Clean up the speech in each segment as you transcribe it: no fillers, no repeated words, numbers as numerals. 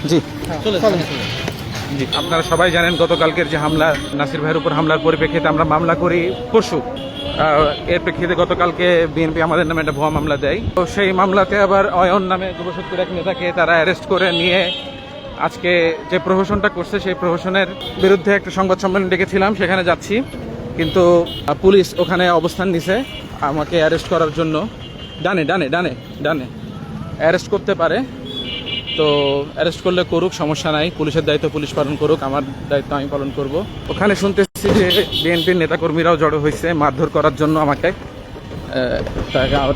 জি জি, আপনারা সবাই জানেন গতকালকের যে হামলা, নাসির ভাইয়ের উপর হামলার পরিপ্রেক্ষিতে আমরা মামলা করি পরশু। এর প্রেক্ষিতে গতকালকে বিএনপি আমাদের নামে একটা ভুয়া মামলা দেয়। তো সেই মামলাতে আবার অয়ন নামে যুবশক্তির এক নেতাকে তারা অ্যারেস্ট করে নিয়ে আজকে যে প্রহসনটা করছে সেই প্রহসনের বিরুদ্ধে একটা সংবাদ সম্মেলন ডেকেছিলাম, সেখানে যাচ্ছি। কিন্তু পুলিশ ওখানে অবস্থান নিছে আমাকে অ্যারেস্ট করার জন্য। ডানে ডানে ডানে ডানে অ্যারেস্ট করতে পারে, তো অ্যারেস্ট করলে করুক, সমস্যা নাই। পুলিশের দায়িত্ব পুলিশ পালন করুক, আমার দায়িত্ব আমি পালন করব। ওখানে শুনতেছি যে বিএনপির নেতাকর্মীরাও জড়ো হয়েছে মারধর করার জন্য আমাকে।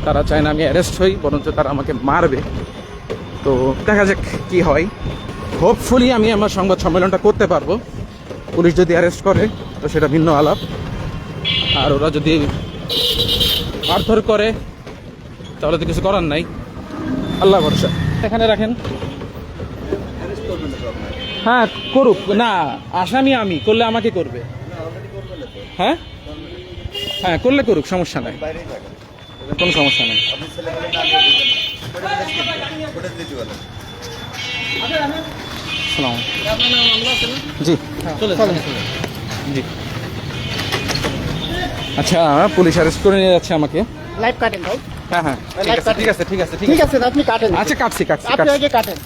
তারা চায় না আমি অ্যারেস্ট হই, বরঞ্চ তারা আমাকে মারবে। তো দেখা যাক কি হয়। হোপফুলি আমি আমার সংবাদ সম্মেলনটা করতে পারবো। পুলিশ যদি অ্যারেস্ট করে তো সেটা ভিন্ন আলাপ, আর ওরা যদি মারধর করে তাহলে তো কিছু করার নাই। আল্লাহ ভরসা। এখানে রাখেন। হ্যাঁ করুক না, আসামি আমি, করলে আমাকে করবে। হ্যাঁ হ্যাঁ করলে করুক, সমস্যা নাই, কোনো সমস্যা নেই। জি জি। আচ্ছা, পুলিশ অ্যারেস্ট করে নিয়ে যাচ্ছে আমাকে। লাইভ কাটেন ভাই। হ্যাঁ হ্যাঁ ঠিক আছে ঠিক আছে ঠিক আছে ঠিক আছে, আপনি কাটেন। আচ্ছা কাটছি কাটছি আপনি কাটছি। আগে কাটেন।